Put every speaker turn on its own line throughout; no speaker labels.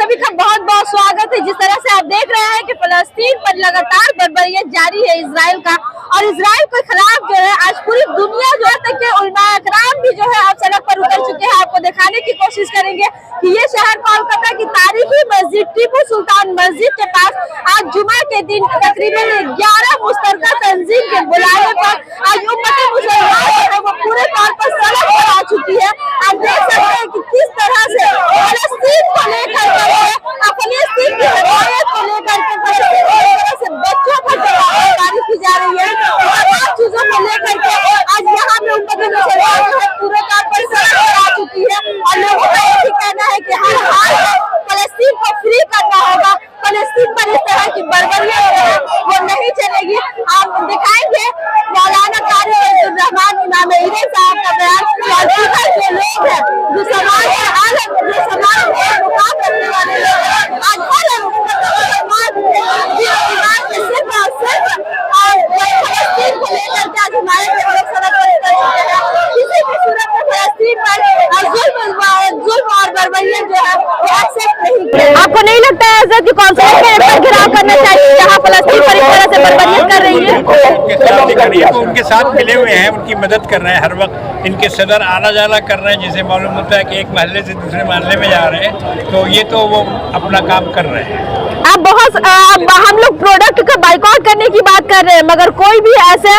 सभी का बहुत बहुत स्वागत है। जिस तरह से आप देख रहे हैं कि फलस्तीन पर लगातार बर्बरियत जारी है इजराइल का, और इजराइल के खिलाफ जो है आज पूरी दुनिया जो है तक के उलमाए इकराम भी जो है अब सड़क पर उतर चुके हैं। आपको दिखाने की कोशिश करेंगे कि ये शहर कोलकाता की तारीखी मस्जिद टीपू सुल्तान मस्जिद के पास आज जुमा के दिन तकरीबन 11 मुश्तरका तंजीम के बुलाने पर आज उम्मत मुसलमान जो है वो पूरे तौर पर सड़क पर आ चुकी है। आप देख सकते हैं कि किस तरह से फलस्तीन को लेकर फलस्तीन की हिमायत को लेकर के से बच्चों पर जारी की जा रही है, तमाम चीजों को लेकर के आज यहाँ पे उम्मत मुसलमान जो है पूरे तौर पर सड़क पर आ चुकी है। और लोगों का यही कहना है कि हर हाल में फलस्तीन को फ्री करना होगा। फलस्तीन पर इस तरह की बर्बरियत जो है वो नहीं चलेगी। आप दिखाएंगे मौलाना कारी रहमान इमाम ईरान साहब का बयान, जो लोग हैं जो समाज के हालत जो समाज में मुकाम करने वाले लोग हैं आज सिर्फ और सिर्फ फलस्तीन को लेकर के आज हमारे लोग सड़क पर उतर चुके हैं। किसी भी सूरत में फलस्तीन पर जुल्म और बर्बरियत जो है वो एक्सेप्ट नहीं। आपको नहीं लगता है ऐसा कि कॉन्सुलेट पर घिराव करना चाहिए जहाँ फलस्तीन पर इस तरह से बर्बरियत कर रही है?
उनके साथ मिले हुए हैं, उनकी मदद कर रहे हैं, हर वक्त इनके सदर आना जाना कर रहे हैं। जिसे मालूम होता है कि एक महल्ले से दूसरे महल्ले में जा रहे हैं, तो ये तो वो अपना काम कर रहे हैं।
हम लोग प्रोडक्ट का बाइकआउट करने की बात कर रहे हैं, मगर कोई भी ऐसे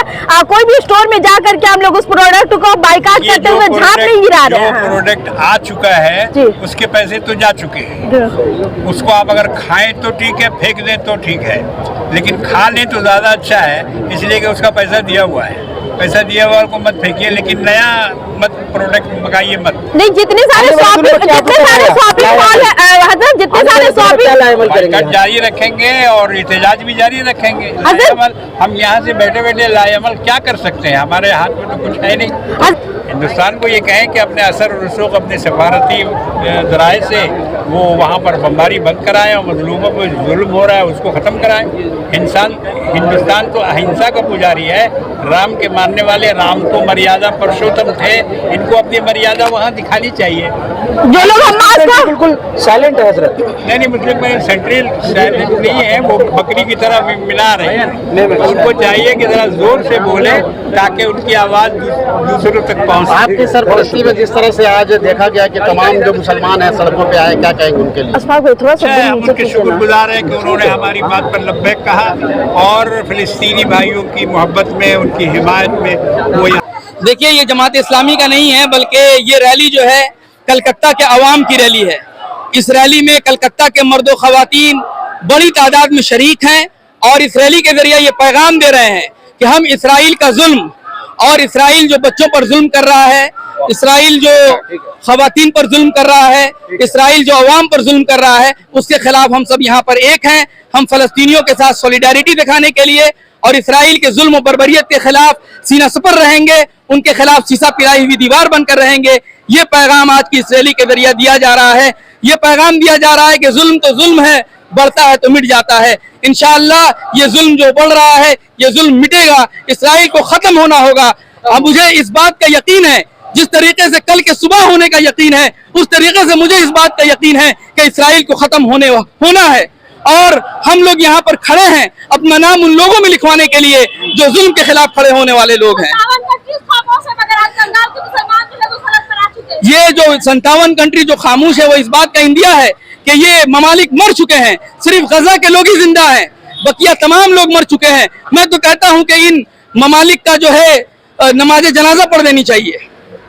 कोई भी स्टोर में जा करके हम लोग उस प्रोडक्ट को बाइकआउट करते हुए झांप नहीं गिरा रहे हैं।
जो प्रोडक्ट आ चुका है उसके पैसे तो जा चुके हैं। उसको आप अगर खाएं तो ठीक है, फेंक दें तो ठीक है, लेकिन खा लें तो ज्यादा अच्छा है, इसलिए कि उसका पैसा दिया हुआ है। पैसा दिया हुआ को मत फेंकिए, लेकिन नया मत प्रोडक्ट मंगाइए मत।
नहीं, जितने सारे शॉपिंग
जारी रखेंगे और एहतजाज भी जारी रखेंगे। हम यहाँ से बैठे बैठे लाएमल क्या कर सकते हैं, हमारे हाथ में तो कुछ है नहीं। हिंदुस्तान को ये कहें कि अपने असर और रसूख अपने सफारती ज़राए से वो वहाँ पर बमबारी बंद कराएं और मजलूमों को जुल्म हो रहा है उसको ख़त्म कराएं। हिंदुस्तान तो अहिंसा का पुजारी है, राम के मानने वाले, राम तो मर्यादा पुरुषोत्तम थे, इनको अपनी मर्यादा वहाँ दिखानी चाहिए।
जो लोग हमास का
बिल्कुल साइलेंट है हजरत।
नहीं, मुस्लिम में सेंट्रल साइलेंट नहीं है, वो बकरी की तरह मिला रहे हैं। उनको चाहिए कि जरा जोर से बोले ताकि उनकी आवाज़ दूसरों तक पहुँचे।
आपके सरपरस्ती में जिस तरह से आज देखा गया कि तमाम जो मुसलमान हैं सड़कों पे आए, क्या कहेंगे उनके लिए?
हम उनके शुक्रगुजार हैं कि उन्होंने हमारी बात पर लब्बैक कहा और फिलिस्तीनी भाइयों की मोहब्बत में, उनकी हिमायत में वो।
देखिए, ये जमात इस्लामी का नहीं है, बल्कि ये रैली जो है कलकत्ता के अवाम की रैली है। इस रैली में कलकत्ता के मर्द व ख़वातीन बड़ी तादाद में शरीक हैं और इस रैली के जरिए ये पैगाम दे रहे हैं कि हम इसराइल का जुल्म और इसराइल जो बच्चों पर जुल्म कर रहा है, इसराइल जो ख़वातीन पर जुल्म कर रहा है, इसराइल जो अवाम पर जुल्म कर रहा है, उसके खिलाफ हम सब यहाँ पर एक हैं। हम फ़लस्तीनियों के साथ सॉलिडारिटी दिखाने के लिए और इसराइल के जुल्म और बर्बरियत के खिलाफ सीना सपर रहेंगे, उनके खिलाफ शीशा पिराई हुई दीवार बनकर रहेंगे। ये पैगाम आज की इस रैली के जरिए दिया जा रहा है। ये पैगाम दिया जा रहा है कि जुल्म तो जुल्म है, बढ़ता है तो मिट जाता है। इंशाअल्लाह ये जुल्म जो बढ़ रहा है, ये जुल्म मिटेगा, इसराइल को खत्म होना होगा। अब मुझे इस बात का यकीन है, जिस तरीके से कल के सुबह होने का यकीन है, उस तरीके से मुझे इस बात का यकीन है कि इसराइल को खत्म होना है। और हम लोग यहाँ पर खड़े हैं अपना नाम उन लोगों में लिखवाने के लिए जो जुल्म के खिलाफ खड़े होने वाले लोग हैं। ये जो 57 कंट्री जो खामोश है, वो इस बात का इंदिया है कि ये ममालिक मर चुके हैं। सिर्फ गजा के लोग ही जिंदा हैं, बकिया तमाम लोग मर चुके हैं। मैं तो कहता हूं कि इन ममालिक का जो है नमाज जनाजा पढ़ देनी चाहिए।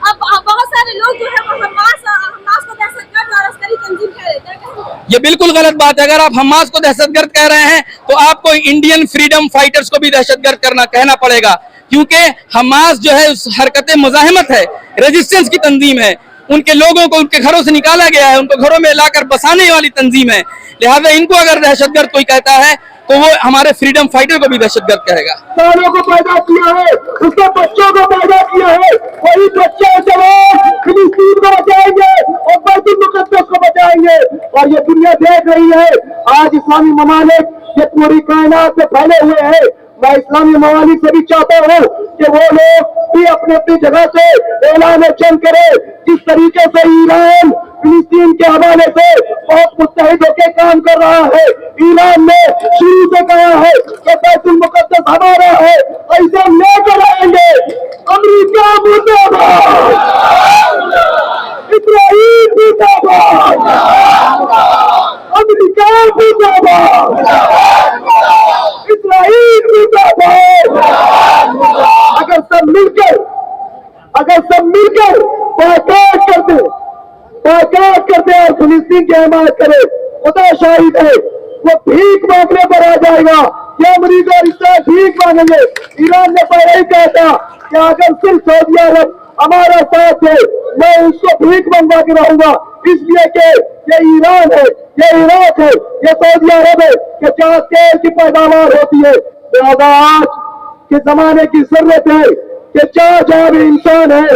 अब बहुत सारे लोग जो है वो हमास को दहशतगर्द और अस्करी तंजीम कह रहे हैं।
ये बिल्कुल गलत बात है। अगर आप हमास को दहशतगर्द कह रहे हैं तो आपको इंडियन फ्रीडम फाइटर्स को भी दहशतगर्द कहना पड़ेगा, क्योंकि हमास जो है उस हरकत मुजाहिमत है, रेजिस्टेंस की तंजीम है। उनके लोगों को उनके घरों से निकाला गया है, उनको घरों में लाकर बसाने वाली तंजीम है। लिहाजा इनको अगर दहशतगर्द कोई कहता है तो वो हमारे फ्रीडम फाइटर को भी दहशतगर्द कहेगा।
सालों को पैदा किया है, उसके बच्चों को पैदा किया है, वही बच्चे जवान फिलिस्तीन को बचाएंगे और बैतुल मुकद्दस को बचाएंगे। और ये दुनिया देख रही है, आज इस्लामी ममालिक ये पूरी कायनात से फैले हुए हैं, मैं इस्लामी ममालिक से भी चाहता हूँ कि वो लोग भी अपनी अपनी जगह से ऐलान जंग करे। जिस तरीके से ईरान फिलिस्तीन के हवाले से बहुत मुत्तहिद होकर काम कर रहा है, ईरान ने शुरू से कहा है कि बैतुल मुकद्दस हमारा है, ऐसे लेकर आएंगे। अमेरिका मुर्दाबाद, इस्राईल मुर्दाबाद, अमेरिका मुर्दाबाद, इस्राईल मुर्दाबाद। अगर सब मिलकर बाकायद करते और फिलिस्तीन की हिमायत करे, खुदा शाहिद है वो भीख मांगने पर आ जाएगा। ये अमरीका और इसराइल भीख मांगेंगे। ईरान ने पहले ही कहा था कि अगर सिर्फ सऊदी अरब हमारा साथ है, मैं उसको भीख मंगवा के रहूंगा, इसलिए कि ये ईरान है, ये इराक है, ये सऊदी अरब है कि जहाँ तेल की पैदावार होती है। लिहाजा आज के जमाने की जरूरत है कि जहाँ भी इंसान है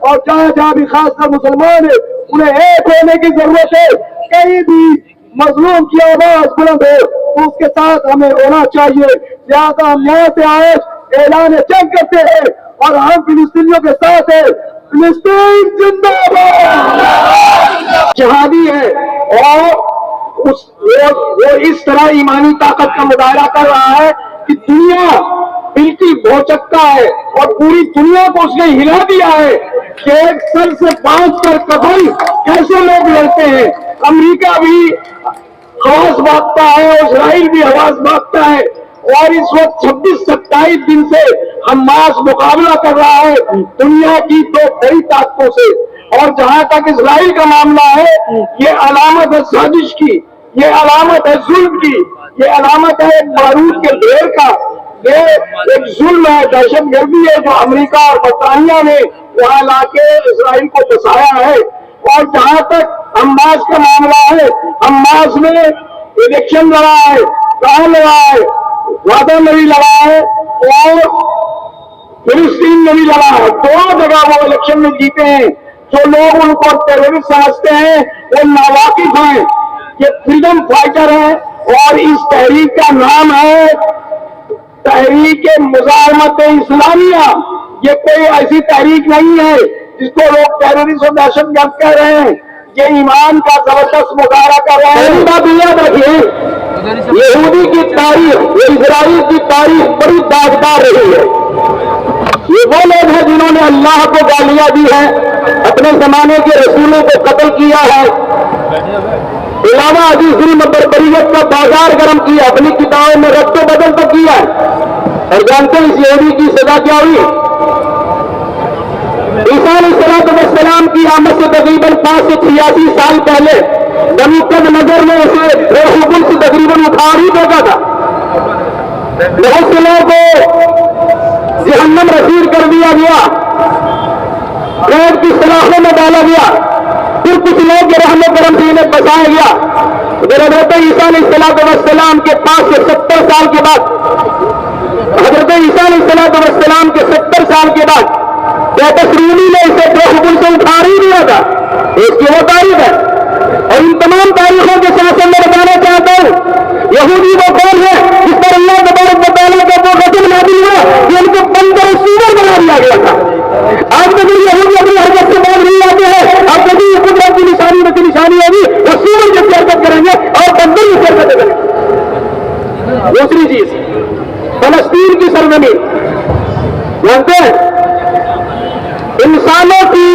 और जहाँ भी खासकर मुसलमान है, उन्हें एक होने की जरूरत है। कहीं भी मजलूम की आवाज बुलंद हो तो उसके साथ हमें होना चाहिए। लिहाजा हम यहाँ से आज ऐलान जंग करते हैं और हम फिलिस्तीनियों के साथ हैं। फिलिस्तीन जिंदाबाद। जहादी है और वो इस तरह ईमानी ताकत का मुजाहरा कर रहा है कि दुनिया बिल्कुल भौचक्का है और पूरी दुनिया को उसने हिला दिया है कि एक सर से बांध कर कफन कैसे लोग लड़ते हैं। अमेरिका भी आवाज मांगता है, इजराइल भी आवाज मांगता है और इस वक्त 26-27 दिन से हमास मुकाबला कर रहा है दुनिया की दो बड़ी ताकतों से। और जहां तक इजराइल का मामला है, ये अलामत है साजिश की, ये अलामत है जुल्म की, ये अलामत है एक बारूद के ढेर का। ये एक जुल्म है, दहशतगर्दी है जो अमेरिका और बरतानिया ने वहां लाके इजराइल को बसाया है। और जहां तक हमास का मामला है, हमास में इलेक्शन लड़ा है, कहां लड़ा है, वादा में भी लड़ा है और फिलिस्तीन में भी लड़ा है। दोनों जगह वो इलेक्शन में जीते हैं। जो लोग उनको टेररिस्ट समझते हैं वो नावाकिफ हैं, ये फ्रीडम फाइटर है और इस तहरीक का नाम है तहरीक मुजाहमत इस्लामिया। ये कोई ऐसी तहरीक नहीं है जिसको लोग टेररिस्ट और दहशतगर्द कह रहे हैं, ये ईमान का जबरदस्त मुजाहरा कर रहे हैं। बात याद रखिए, यहूदी की तारीख, इजराइल की तारीख बड़ी दागदार रही है। ये वो लोग हैं जिन्होंने अल्लाह को गालियां दी है, अपने जमाने के रसूलों को कत्ल किया है, इलावा हदीस बरबरीयत का बाजार गर्म किया, अपनी किताबों में रद्द बदल तक किया है। और जानते हैं इस यहूदी की सजा क्या हुई? ईसा अलैहिस्सलाम की आमद से तकरीबन 5 से 86 साल पहले बनी नजर में उसे रोहुल से तकरीबन उखाड़ ही देगा था। बहुत से लोगों को जहन्नम रसीद कर दिया गया, कैद की सलाखों में डाला गया। फिर कुछ लोग के रहने करम से इन्हें बचाया गया। हजरत ईसा अलैहिस्सलाम के 5 से 70 साल के बाद, हजरत ईसा अलैहिस्सलाम के 70 साल के बाद रूनी ने इसे हुकुम से उठा ही दिया था। इसकी वो तारीख है। और इन तमाम तारीखों के साथ मैं बताना चाहता हूँ, यहूदी वो कौन है जिस पर अल्लाह तबारक व तआला का वो गजब नाज़िल हुआ कि उनको बंदर सूअर बना दिया गया था। आज तक यहूदी अपनी हरकत से बाहर नहीं आते हैं। अब कभी कुदरत की निशानी में निशानी होगी, वो सूअर जैसी हरकत करेंगे और बंदर जैसी हरकत करेंगे। दूसरी चीज, फलस्तीन की सरजमी, जानते हैं इंसानों की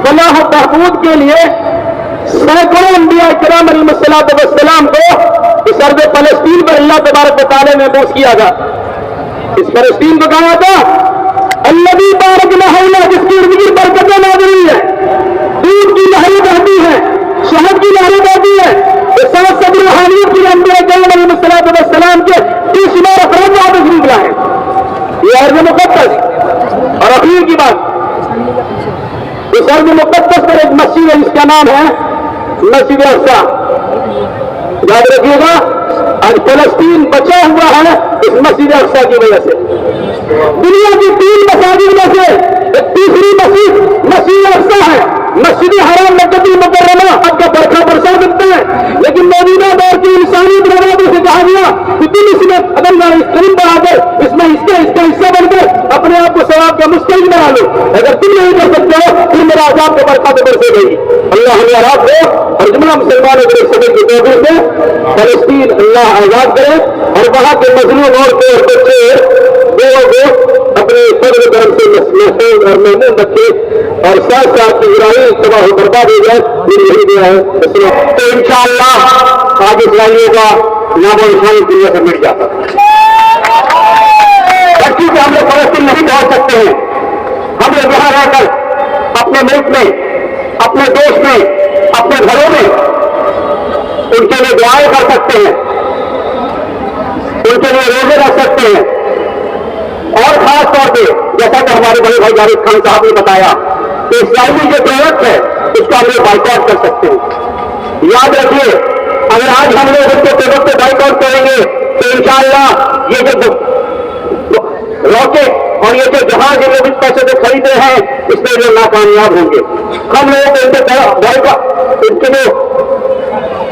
फलाह बहबूद के लिए सैकड़ों अंबिया किराम अलैहिस्सलाम को इस अर्ज़ फलस्तीन पर अल्लाह तबारक व तआला ने महबूस किया था। इस फलस्तीन को कहा था अल्लज़ी बारकना हौला, जिसकी इर्द-गिर्द बरकतें नाज़िल हुई है, दूध की नहरें बहती हैं, शहद की नहरें बहती हैं। इस साथ सब रूहानियत की अंबिया किराम अलैहिस्सलाम के बेशुमार अफराद वहां पर निकला है। ये अर्ज़ मुक़द्दस। और अखीर की बात, इस अर्ज़ मुक़द्दस पर एक मस्जिद है जिसका नाम है मस्जिद अक़सा। याद रखिएगा, आज फलस्तीन बचा हुआ है इस मस्जिद अक़सा की वजह से। दुनिया की 3 मसाजिद में से एक तीसरी मस्जिद अक़सा है। मस्जिद हराम मक्का मुकर्रमा आपका बरखा बरसा सकता है, लेकिन मौजूदा दौर की इंसानी बर्बादी से कहा गया कि तुम इसमें कदम बढ़ाकर इस अपने आप को सवाब का मुस्तैद बना लो। अगर तुम नहीं कर सकते हो फिर मेरा अजाब के बरकत बरसेगी। अल्लाह हमें आराम दे और जुम्मन मुसलमानों के सबर की तौफीक दे। फलस्तीन अल्लाह आजाद करे और वहां के मजलूम औरतें और बच्चे को अपने सब्र करम से महफूज और महमूद रखे और साथ साथ इजराइल तबाह बर्बाद हो जाए, यही दुआ है। तो इंशाअल्लाह आज इजराइलियों का नाम और निशान दुनिया से मिट जाता है। बच्ची से हम लोग फलस्तीन नहीं पहुंच सकते हैं। हम लोग यहाँ रहकर अपने मुल्क में, अपने देश में, अपने घरों में उनके लिए दुआएं कर सकते हैं, उनके लिए रोजे रख सकते हैं और खास तौर पे जैसा कि हमारे बड़े भाई जावेद खान साहब ने बताया कि इस्लामी जो प्रोडक्ट है उसका हम लोग बाइकआउट कर सकते हैं। याद रखिए, अगर आज हम लोग उनके प्रोडक्ट को बाइकआउट करेंगे तो इंशाअल्लाह ये जो रॉकेट और ये जो जहाज ये लोग इस पैसे से खरीद रहे हैं इसमें जो नाकामयाब होंगे। हम लोगों को उनके जो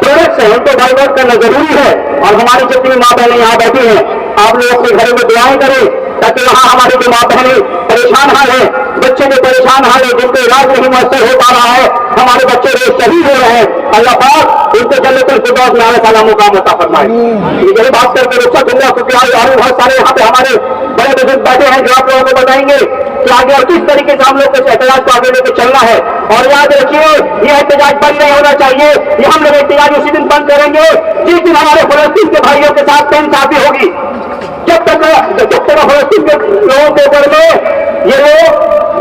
प्रोडक्ट्स हैं उनको बाइकआउट करना जरूरी है। और हमारी जितनी माँ बहनें यहाँ बैठी हैं, आप लोग अपने घरों में दुआएं करें ताकि वहाँ हमारी जो माँ बहनें परेशान हाल है, बच्चे जो परेशान हाल है, जिनको इलाज नहीं मुयसर हो पा रहा है, हमारे बच्चे रोज शहीद हो रहे हैं, अल्लाह पाक उनको जन्नतुल फिरदौस में आने वाला मुकाम अता फरमाए। यही बात करके रुखसत दूंगा क्योंकि आज बहुत सारे यहाँ पे हमारे बड़े बुजुर्ग बैठे हैं जो आप लोगों को बताएंगे कि आगे और किस तरीके से हम लोग इस एहतजाज को आगे लेकर चलना है। और याद रखिए, ये एहतजाज बंद नहीं होना चाहिए। ये हम लोग एहतजाज उसी दिन बंद करेंगे जिस दिन हमारे फलस्तीन के भाइयों के साथ बेइंसाफी होगी। जब तक फलस्तीन के लोगों के ऊपर में ये लोग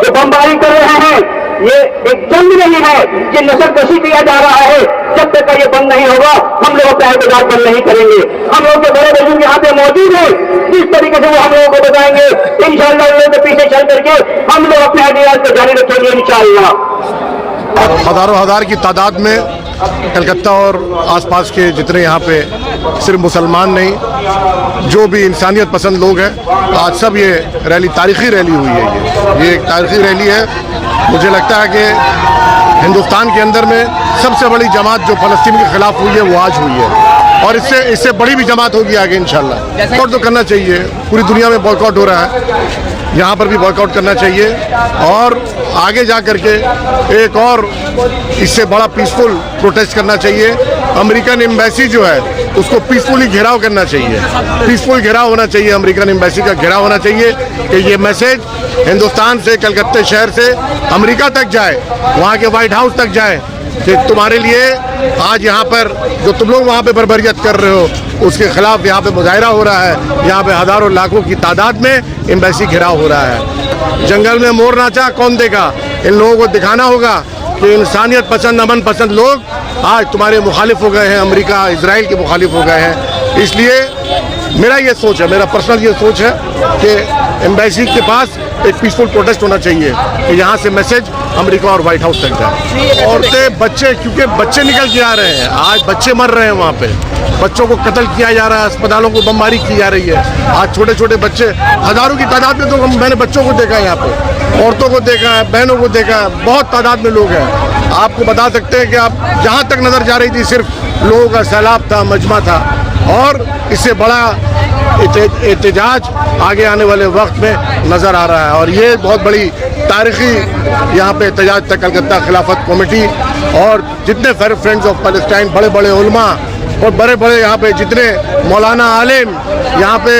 जो बमबारी कर रहे हैं, ये एक जंग नहीं है, ये नस्लकशी किया जा रहा है। जब तक ये बंद नहीं होगा हम लोग अपना एहतजाज बंद नहीं करेंगे। हम लोग के बड़े बुजुर्ग यहाँ पे मौजूद हैं, जिस तरीके से वो हम लोगों को बताएंगे इंशाअल्लाह उन लोगों के पीछे चल करके हम लोग अपने एहतजाज को जारी रखेंगे इंशाअल्लाह।
हजारों हजार की तादाद में कलकत्ता और आसपास के जितने यहाँ पे सिर्फ मुसलमान नहीं, जो भी इंसानियत पसंद लोग हैं, आज सब ये रैली, तारीखी रैली हुई है। ये एक तारीखी रैली है। मुझे लगता है कि हिंदुस्तान के अंदर में सबसे बड़ी जमात जो फ़लस्तीन के खिलाफ हुई है वो आज हुई है और इससे बड़ी भी जमात होगी आगे इंशाल्लाह। बॉयकॉट तो करना चाहिए, पूरी दुनिया में बॉयकॉट हो रहा है, यहाँ पर भी बॉयकॉट करना चाहिए और आगे जा करके एक और इससे बड़ा पीसफुल प्रोटेस्ट करना चाहिए। अमेरिकन एम्बेसी जो है उसको पीसफुली घेराव करना चाहिए, पीसफुल घेराव होना चाहिए, अमेरिकन एम्बेसी का घेराव होना चाहिए कि ये मैसेज हिंदुस्तान से, कलकत्ते शहर से अमेरिका तक जाए, वहाँ के वाइट हाउस तक जाए कि तुम्हारे लिए आज यहाँ पर जो तुम लोग वहाँ पे बर्बरियत कर रहे हो उसके खिलाफ यहाँ पे मुजाहिरा हो रहा है। यहाँ पे हजारों लाखों की तादाद में एम्बेसी घिराव हो रहा है। जंगल में मोर नाचा कौन देगा? इन लोगों को दिखाना होगा कि इंसानियत पसंद, अमन पसंद लोग आज तुम्हारे मुखालिफ हो गए हैं, अमेरिका इजराइल के मुखालिफ हो गए हैं। इसलिए मेरा ये सोच है, मेरा पर्सनल ये सोच है कि एम्बेसी के पास एक पीसफुल प्रोटेस्ट होना चाहिए कि यहाँ से मैसेज अमेरिका और व्हाइट हाउस तक जाए। औरतें, बच्चे, क्योंकि बच्चे निकल के आ रहे हैं, आज बच्चे मर रहे हैं, वहाँ पे बच्चों को कत्ल किया जा रहा है, अस्पतालों को बमबारी की जा रही है। आज छोटे छोटे बच्चे हजारों की तादाद में, तो मैंने बच्चों को देखा है यहाँ पे, औरतों को देखा है, बहनों को देखा है, बहुत तादाद में लोग हैं। आपको बता सकते हैं कि आप जहाँ तक नज़र जा रही थी सिर्फ लोगों का सैलाब था, मजमा था और इससे बड़ा एहतजाज आगे आने वाले वक्त में नज़र आ रहा है। और ये बहुत बड़ी तारीखी यहाँ पे एहतजाज था। कलकत्ता खिलाफत कमेटी और जितने फ्रेंड्स ऑफ पैलेस्टाइन, बड़े बड़े उलमा और बड़े बड़े यहाँ पे जितने मौलाना आलिम, यहाँ पे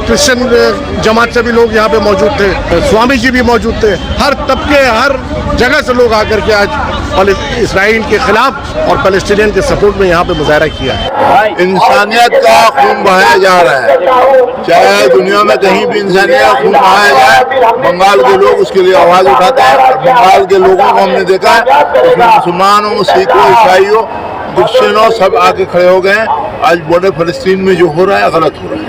क्रिश्चियन जमात से भी लोग यहाँ पे मौजूद थे, स्वामी जी भी मौजूद थे, हर तबके, हर जगह से लोग आकर के आज इसराइल के खिलाफ और पैलेस्टीनियन के सपोर्ट में यहाँ पे मुजाहरा किया है।
इंसानियत का खून बहाया जा रहा है, चाहे दुनिया में कहीं भी इंसानियत का खून बहाया जाए, बंगाल के लोग उसके लिए आवाज़ उठाते हैं। बंगाल के लोगों को हमने देखा है, उसमें मुसलमानों, सिखों, ईसाइयों, क्रिश्चियनों सब आके खड़े हो गए हैं। आज बड़े फलस्तीन में जो हो रहा है गलत हो रहा है।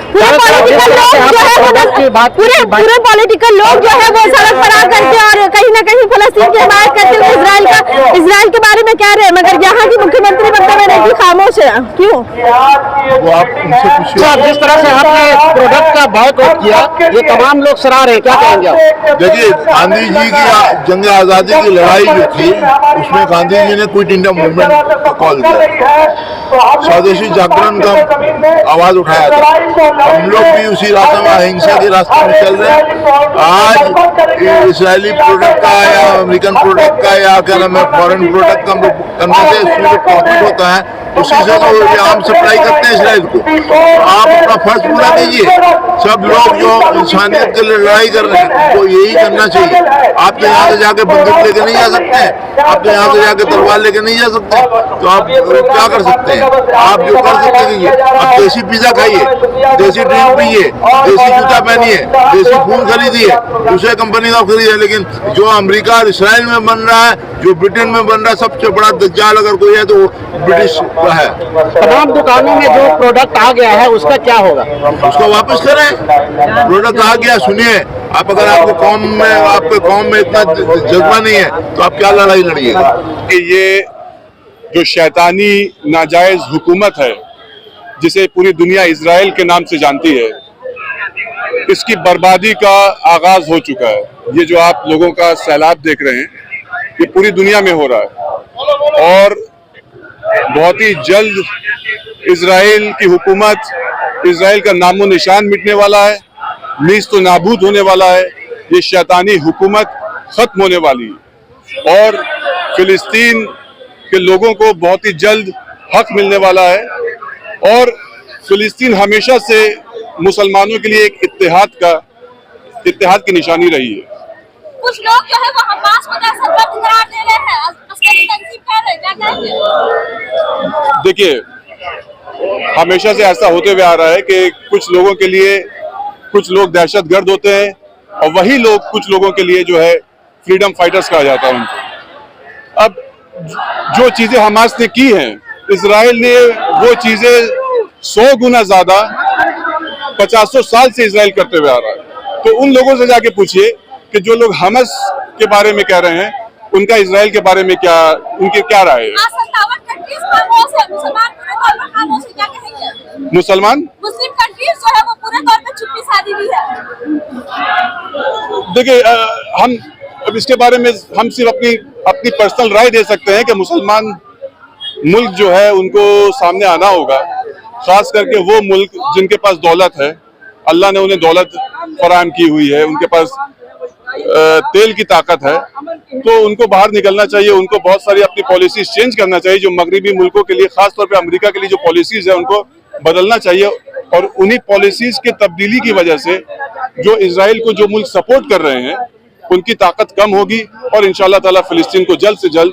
पूरे पॉलिटिकल लोग जो है वो सड़क पर आकर के और कहीं ना कहीं फलस्तीन की हिमायत करते हुए इजराइल के बारे में कह रहे हैं, मगर यहाँ की मुख्यमंत्री ममता बनर्जी खामोश सोच रहे हैं, क्यों?
वो आप उनसे पूछिए।
सर, जिस तरह से आपने प्रोडक्ट का बॉयकॉट किया, ये तमाम लोग सराह रहे हैं, क्या कहेंगे आप?
देखिए, गांधी जी की जंग आज़ादी की लड़ाई जो थी, उसमें गांधी जी ने क्विट इंडिया मूवमेंट का कॉल किया, स्वदेशी जागरण का आवाज उठाया था। हम लोग भी उसी रास्ते में, अहिंसा के रास्ते में चल रहे हैं। आज इसराइली प्रोडक्ट का या अमेरिकन प्रोडक्ट का या क्या नाम है फॉरेन प्रोडक्ट का करने से उसमें जो प्रॉफिट होता है उसी से तो हम सप्लाई करते हैं इसराइल को। आप अपना फर्ज पूरा कीजिए। सब लोग जो इंसानियत के लिए लड़ाई कर रहे हैं उनको यही करना चाहिए। आप तो यहाँ से जाके बंदूक लेके नहीं जा सकते, आप तो यहाँ से जाके तलवार लेके नहीं जा सकते, तो आप क्या कर सकते हैं? आप जो कर सकते हैं, आप देसी पिज्जा खाइए, देसी ड्रिंक पिए, देसी जूता पहनिए, देसी खून खरीदिए, दूसरे कंपनी का खरीदिए। लेकिन जो अमेरिका और इसराइल में बन रहा है, जो ब्रिटेन में बन रहा है, सबसे बड़ा दज्जाल अगर कोई है तो वो ब्रिटिश का है।
तमाम दुकानों में जो प्रोडक्ट आ गया है उसका क्या होगा?
उसको वापस करें। प्रोडक्ट आ गया, सुनिए, आप अगर आपके कौम में इतना जज्बा नहीं है तो आप क्या लड़ाई लड़िएगा?
कि ये जो शैतानी नाजायज हुकूमत है जिसे पूरी दुनिया इजराइल के नाम से जानती है, इसकी बर्बादी का आगाज हो चुका है। ये जो आप लोगों का सैलाब देख रहे हैं, ये पूरी दुनिया में हो रहा है और बहुत ही जल्द इजराइल की हुकूमत, इजराइल का नामो निशान मिटने वाला है, नीस्त तो नाबूद होने वाला है। ये शैतानी हुकूमत खत्म होने वाली है और फिलिस्तीन के लोगों को बहुत ही जल्द हक मिलने वाला है। और फिलिस्तीन हमेशा से मुसलमानों के लिए एक इत्तेहाद की निशानी रही है।
कुछ लोग जो है वो हमास को दहशतगर्द करार दे रहे हैं, अस्करी तंजीम कह रहे हैं, क्या कहेंगे?
देखिए, हमेशा से ऐसा होते हुए आ रहा है कि कुछ लोगों के लिए कुछ लोग दहशतगर्द होते हैं और वही लोग कुछ लोगों के लिए जो है फ्रीडम फाइटर्स कहा जाता है उनको। अब जो चीजें हमास ने की हैं, इजराइल ने वो चीजें 100 गुना ज्यादा 50 साल से इजराइल करते हुए आ रहा है। तो उन लोगों से जाके पूछिए कि जो लोग हमास के बारे में कह रहे हैं, उनका इजराइल के बारे में उनकी क्या राय है? मुसलमान
मुस्लिम कंट्रीज जो है वो पूरे तौर पे चुप्पी साधी भी है।
देखिए, हम अब इसके बारे में हम सिर्फ अपनी पर्सनल राय दे सकते हैं कि मुसलमान मुल्क जो है उनको सामने आना होगा, खास करके वो मुल्क जिनके पास दौलत है, अल्लाह ने उन्हें दौलत फराहम की हुई है, उनके पास तेल की ताकत है, तो उनको बाहर निकलना चाहिए। उनको बहुत सारी अपनी पॉलिसीज चेंज करना चाहिए। जो मगरबी मुल्कों के लिए, खासतौर पे अमेरिका के लिए जो पॉलिसीज है उनको बदलना चाहिए और उन्हीं पॉलिसीज के तब्दीली की वजह से जो इजराइल को जो मुल्क सपोर्ट कर रहे हैं उनकी ताकत कम होगी और इंशाअल्लाह ताला फिलिस्तीन को जल्द से जल्द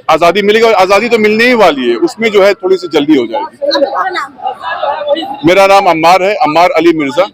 आज़ादी मिलेगी। और आज़ादी तो मिलने ही वाली है, उसमें जो है थोड़ी सी जल्दी हो जाएगी। मेरा नाम अम्मार है, अम्मार अली मिर्जा।